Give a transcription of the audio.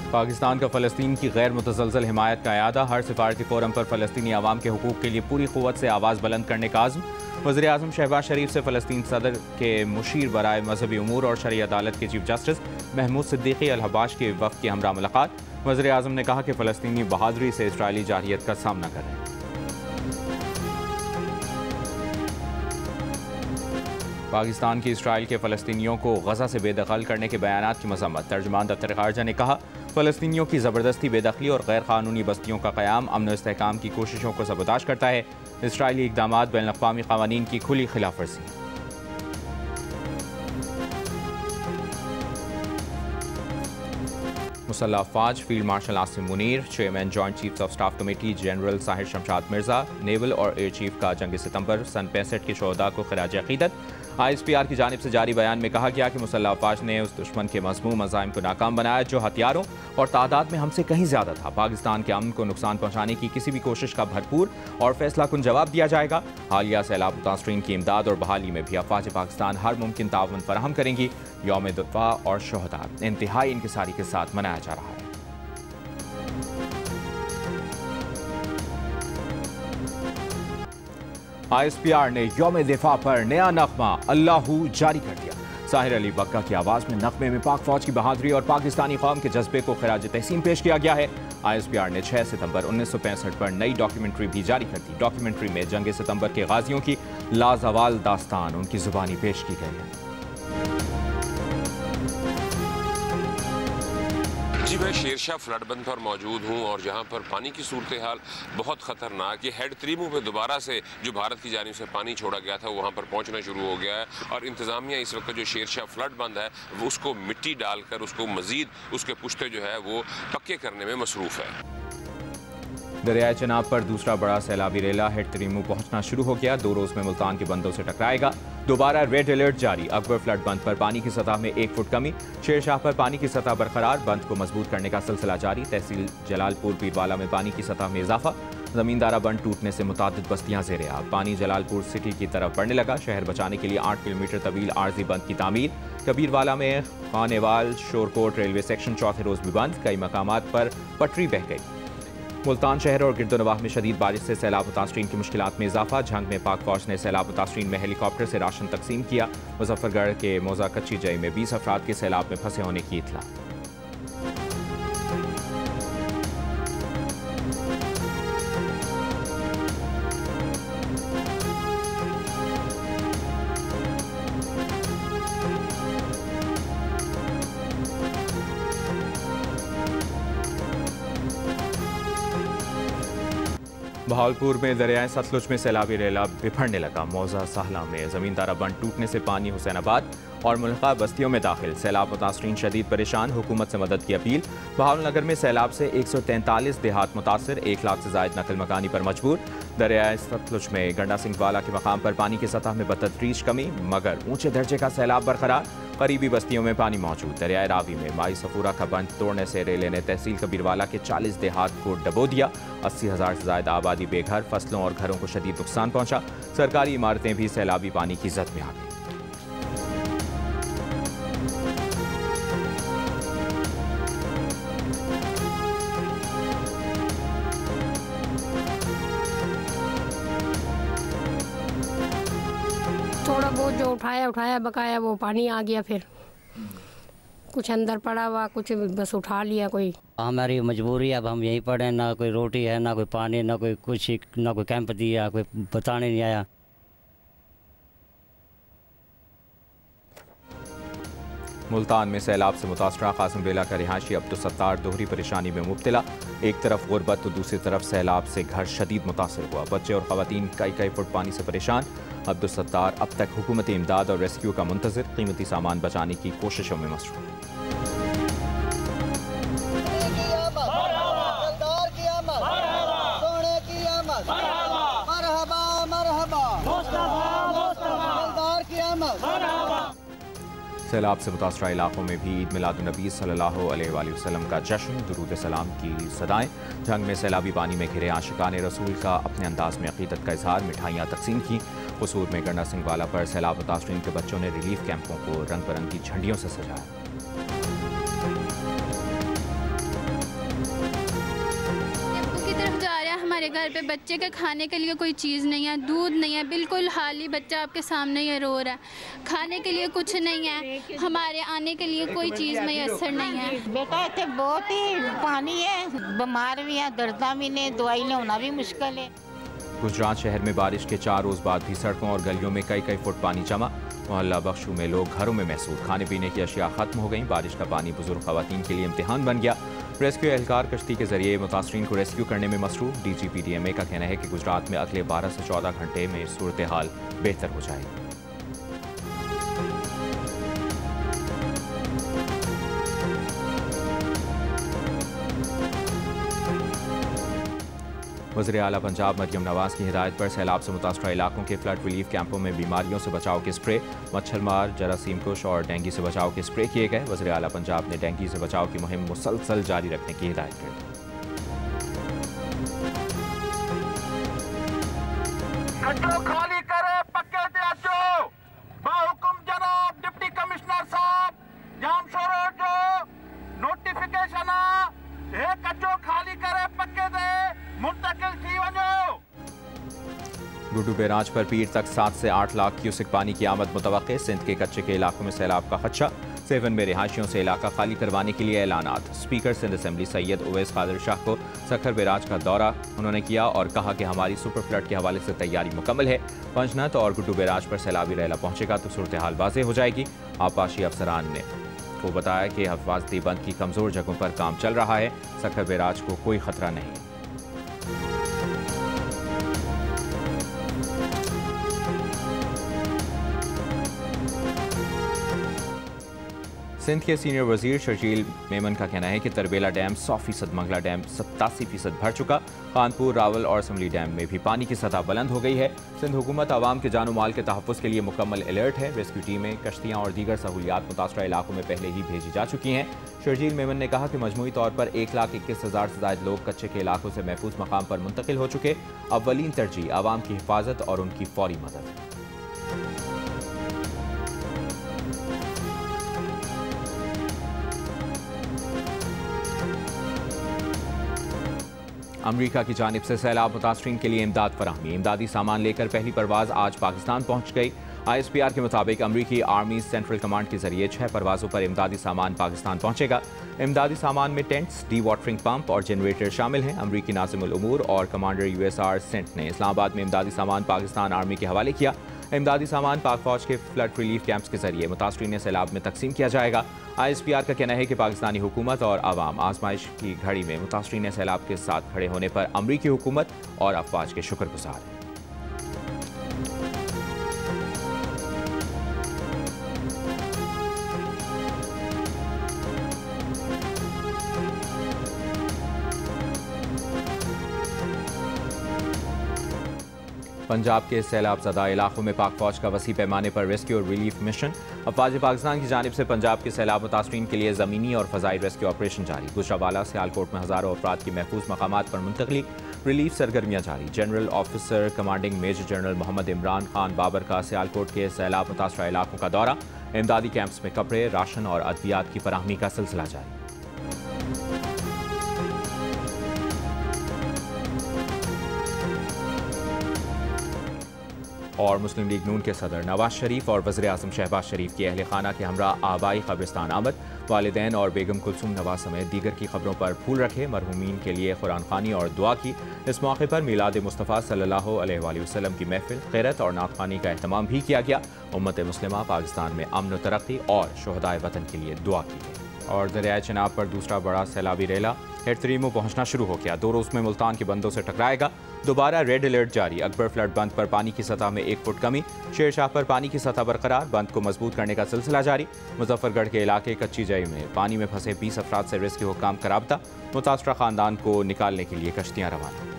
पाकिस्तान का फ़लस्तीन की गैर मुतज़लज़ल हिमायत का अयादा। हर सिफारती फ़ोरम पर फ़लस्तीनी आवाम के हुकूक़ के लिए पूरी क़ुव्वत से आवाज़ बुलंद करने का आज़्म। वज़ीर आज़म शहबाज शरीफ से फ़लस्तीन सदर के मुशीर बराए मजहबी उमूर और शरई अदालत के चीफ जस्टिस महमूद सिद्दीकी अल हबाश के वफ़द की हमरा मुलाकात। वज़ीर आज़म ने कहा कि फ़लस्तीनी बहादुरी से इसराइली जारहियत का सामना कर रहे हैं। पाकिस्तान की इसराइल के फ़लस्तीनियों को गज़ा से बेदखल करने के बयानात की मज़म्मत। तर्जुमान दफ्तर ख़ारजा ने कहा, फ़लस्तीनियों की ज़बरदस्ती बेदखली और गैर क़ानूनी बस्तियों का क़याम अमन व इस्तेहकाम की कोशिशों को सबूताश करता है। इसराइली इक़दामात बैनुल अक़वामी क़वानीन की खुली खिलाफ वर्जी। मुसल्लह अफ़वाज field marshal Asim Munir, chairman joint chiefs of staff committee general Sahir Shamshad Mirza, naval और एयर चीफ का जंग सितंबर सन 65 के शोहदा को खिराज अक़ीदत। ISPR की जानिब से जारी बयान में कहा गया कि मुसल्लह अफ़वाज ने उस दुश्मन के मज़मूम अज़ाइम को नाकाम बनाया जो हथियारों और तादाद में हमसे कहीं ज़्यादा था। पाकिस्तान के अमन को नुकसान पहुँचाने की किसी भी कोशिश का भरपूर और फैसलाकुन जवाब दिया जाएगा। हालिया सैलाब मुतासरीन की इमदाद और बहाली में भी अफ़वाज पाकिस्तान हर मुमकिन ताउन फराहम करेंगी। यौम दिफा और शोहदा इंतहाई इंकिसारी के साथ मनाया जा रहा है। ISPR ने यौम दिफा पर नया नगमा अल्लाहू जारी कर दिया। साहिर अली बक्का की आवाज़ में नगमे में पाक फौज की बहादुरी और पाकिस्तानी कौम के जज्बे को खिराज तहसीन पेश किया गया है। ISPR ने 6 सितंबर 1965 पर नई डॉक्यूमेंट्री भी जारी कर दी। डॉक्यूमेंट्री में जंग सितंबर के गाजियों की लाजवाल दास्तान उनकी जुबानी पेश की गई है। जी, मैं शेरशाह फ्लडबंद पर मौजूद हूँ और जहाँ पर पानी की सूरत हाल बहुत ख़तरनाक। ये हेड त्रीमू पे दोबारा से जो भारत की जानिब से पानी छोड़ा गया था वहाँ पर पहुँचना शुरू हो गया है और इंतज़ामिया इस वक्त जो शेरशाह फ्लडबंद है वो उसको मिट्टी डालकर उसको मज़ीद उसके पुश्ते जो है वो पक्के करने में मसरूफ़ है। दरियाए चनाब पर दूसरा बड़ा सैलाबी रेला हेड त्रीमू पहुंचना शुरू हो गया। 2 रोज में मुल्तान के बंदों से टकराएगा। दोबारा रेड अलर्ट जारी। अकबर फ्लड बंद पर पानी की सतह में 1 फुट कमी। शेरशाह पर पानी की सतह बरकरार। बंद को मजबूत करने का सिलसिला जारी। तहसील जलालपुर पीरवाला में पानी की सतह में इजाफा। जमींदारा बंद टूटने से मुतादिद बस्तियां ज़ेरे आब। पानी जलालपुर सिटी की तरफ बढ़ने लगा। शहर बचाने के लिए 8 किलोमीटर तवील आर्जी बंद की तामीर। कबीरवाला में खानेवाल शोरकोट रेलवे सेक्शन चौथे रोज भी बंद। कई मकामात पर पटरी बह गई। मुल्तान शहर और गिरदोनवाह में शदीद बारिश से सैलाब मुतासरीन की मुश्किलात में इजाफा। झंग में पाक फौज ने सैलाब मुतासरीन में हेलीकॉप्टर से राशन तकसीम किया। मुजफ्फरगढ़ के मौजा कच्ची जई में 20 अफराद के सैलाब में फंसे होने की इत्तला। बहावलपुर में दरियाए सतलुज में सैलाबी रेला बिफरने लगा। मौजा साहला में जमींदारा बंद टूटने से पानी हुसैनाबाद और मुल्का बस्तियों में दाखिल। सैलाब मुतासरीन शदीद परेशान। हुकूमत से मदद की अपील। बहावलनगर में सैलाब से 143 देहात मुतासर। 1 लाख से जायद नकल मकानी पर मजबूर। दरियाए सतलुज में गंडा सिंह वाला के मकाम पर पानी की सतह में बतदरीज कमी मगर ऊंचे दर्जे का सैलाब बरकरार। करीबी बस्तियों में पानी मौजूद। दरियाए रावी में माई सफूरा का बंद तोड़ने से रेले ने तहसील कबीरवाला के 40 देहात को डबो दिया। 80,000 से ज्यादा आबादी बेघर। फसलों और घरों को शदीद नुकसान पहुंचा। सरकारी इमारतें भी सैलाबी पानी की जद में आ गई। थोड़ा बहुत जो उठाया बकाया वो पानी आ गया। फिर कुछ अंदर पड़ा हुआ कुछ बस उठा लिया। कोई हमारी मजबूरी है, अब हम यहीं पड़े। ना कोई रोटी है ना कोई पानी ना कोई कुछ ना कोई कैंप दिया, कोई बताने नहीं आया। मुल्तान में सैलाब से मुतासरा कासिम बेला का रिहायशी अब्दुल सत्तार दोहरी परेशानी में मुब्तला। एक तरफ गुरबत तो दूसरी तरफ सैलाब से घर शदीद मुतासर हुआ। बच्चे और खवातीन कई फुट पानी से परेशान। अब्दुल सत्तार अब तक हुकूमती इमदाद और रेस्क्यू का मुंतज़िर। कीमती सामान बचाने की कोशिशों में मसरूफ। सैलाब से मुतासरा इलाकों में भी ईद मिलादुन्नबी सल्लल्लाहु अलैहि वसल्लम का जश्न। दुरूद सलाम की सदाएं। जंग में सैलाबी पानी में घिरे आशिकान रसूल का अपने अंदाज में अकीदत का इजहार। मिठाइयाँ तकसीम की। कसूर में गंडा सिंह वाला पर सैलाब मुतासरीन के बच्चों ने रिलीफ कैंपों को रंग बिरंगी झंडियों से सजाया। मेरे घर पे बच्चे के खाने के लिए कोई चीज़ नहीं है, दूध नहीं है, बिल्कुल हाली बच्चा आपके सामने ही रो रहा है। खाने के लिए कुछ नहीं है, हमारे आने के लिए कोई चीज़ मैसर नहीं है। बेटा इतने बहुत ही पानी है, बीमार भी है, दर्दा भी ने, दवाई लेना भी मुश्किल है। गुजरात शहर में बारिश के 4 रोज बाद भी सड़कों और गलियों में कई फुट पानी जमा। मोहल्ला बख्शू में लोग घरों में महसूस, खाने पीने की अशिया खत्म हो गई। बारिश का पानी बुजुर्ग खवातीन के लिए इम्तिहान बन गया। रेस्क्यू एहलकार कश्ती के जरिए मुतासरीन को रेस्क्यू करने में मसरूफ। DGPDMA का कहना है कि गुजरात में अगले 12 से 14 घंटे में सूरत हाल बेहतर हो जाएगी। वज़ीर आला पंजाब मरियम नवाज की हिदायत पर सैलाब से मुतासरा इलाकों के फ्लड रिलीफ कैंपों में बीमारियों से बचाव के स्प्रे, मच्छरमार, जरासीम कुश और डेंगू से बचाव के स्प्रे किए गए। वज़ीर आला पंजाब ने डेंगू से बचाव की मुहिम मुसलसल जारी रखने की हिदायत कर दी। खाली करे पक्के हुकुम जनाब डिप्टी कमिश्नर साहब जाम शोरो जो नोटिफिकेशन कचो खाली करे पक्के दे मुंतकिल थी वञो। गुड्डू बैराज पर पीर तक 7 से 8 लाख क्यूसिक पानी की आमद मुतवक्के। सिंध के कच्चे के इलाकों में सैलाब का खदशा। सेवन में रिहायशियों से इलाका खाली करवाने के लिए ऐलानात। स्पीकर सिंध असेंबली सैयद उवैस कादिर शाह को सखर बैराज का दौरा उन्होंने किया और कहा कि हमारी सुपर फ्लड के हवाले से तैयारी मुकम्मल है। पंजनत और गुड्डू बैराज पर सैलाबी रैला पहुंचेगा तो सूरत हाल वाज़ेह हो जाएगी। आबपाशी अफसरान ने को बताया कि हिफाजती बंद की कमज़ोर जगहों पर काम चल रहा है। सखर बैराज को कोई खतरा नहीं। सिंध के सीनियर वजीर शर्जील मेमन का कहना है कि तरबेला डैम 100%, मंगला डैम 87% भर चुका। खानपुर, रावल और समली डैम में भी पानी की सतह बुलंद हो गई है। सिंध हुकूमत आवाम के जानो माल के तहफ़्फ़ुज़ के लिए मुकम्मल अलर्ट है। रेस्क्यू टीमें, कश्तियाँ और दीगर सहूलियात मुतासरा इलाकों में पहले ही भेजी जा चुकी हैं। शर्जील मेमन ने कहा कि मजमूई तौर पर 1,21,000 से ज़ायद लोग कच्चे के इलाकों से महफूज मकाम पर मुंतकिल हो चुके। अव्वलीन तरजीह आवाम की हिफाजत और उनकी फौरी मदद है। अमरीका की जानिब से सैलाब मुतासरीन के लिए इमदाद फराहमी। इमदादी सामान लेकर पहली परवाज़ आज पाकिस्तान पहुंच गई। ISPR के मुताबिक अमरीकी आर्मी सेंट्रल कमांड के जरिए 6 परवाज़ों पर इमदादी सामान पाकिस्तान पहुंचेगा। इमदादी सामान में टेंट्स, डी वाटरिंग पंप और जनरेटर शामिल हैं। अमरीकी नाज़िमुल उमूर और कमांडर USR सेंट ने इस्लामाबाद में इमदादी सामान पाकिस्तान आर्मी के हवाले किया। इमदादी सामान पाक फौज के फ्लड रिलीफ कैंप्स के जरिए मुतासरीन सैलाब में तकसीम किया जाएगा। ISPR का कहना है कि पाकिस्तानी हुकूमत और आवाम आजमाइश की घड़ी में मुतासरीन सैलाब के साथ खड़े होने पर अमरीकी हुकूमत और अफवाज के शुक्रगुजार हैं। पंजाब के सैलाब ज़दा इलाकों में पाक फौज का वसी पैमाने पर रेस्क्यू और रिलीफ मिशन। अफवाज पाकिस्तान की जानिब से पंजाब के सैलाब मुतासरीन के लिए ज़मीनी और फ़ज़ाई रेस्क्यू ऑपरेशन जारी। गुजरावाला सियालकोट में हज़ारों अफराद की महफूज मकामात पर मुंतकली। रिलीफ सरगर्मियाँ जारी। General officer commanding major general Mohammad Imran Khan Babar का सियालकोट के सैलाब मुतासरा इलाकों का दौरा। इमदादी कैंप्स में कपड़े, राशन और अद्वियात की फराहमी का सिलसिला जारी। और मुस्लिम लीग नून के सदर नवाज शरीफ और वज़ीर आज़म शहबाज शरीफ की अहल खाना के हमरा आबाई कब्रिस्तान आमद। वालिदैन और बेगम कुलसूम नवाज समेत दीगर की खबरों पर फूल रखे। मरहूमीन के लिए कुरान खानी और दुआ की। इस मौके पर मिलाद मुस्तफ़ा सल्लल्लाहु अलैहि वसल्लम की महफिल, खैरत और नात खानी का एहतमाम भी किया गया। उम्मत मुस्लिमा पाकिस्तान में अमन व तरक्की और शुहदाए वतन के लिए दुआ की गई। और दरियाए चिनाब पर दूसरा बड़ा सैलाबी रेला हेड तरीमू पहुंचना शुरू हो गया। 2 रोज़ में मुल्तान के बंदों से टकराएगा। दोबारा रेड अलर्ट जारी। अकबर फ्लड बंद पर पानी की सतह में 1 फुट कमी। शेरशाह पर पानी की सतह बरकरार। बंद को मजबूत करने का सिलसिला जारी। मुजफ्फरगढ़ के इलाके कच्ची जई में पानी में फंसे 20 अफराद से रेस्क्यू हुक्काम का राब्ता। मुतासरा खानदान को निकालने के लिए कश्तियाँ रवाना।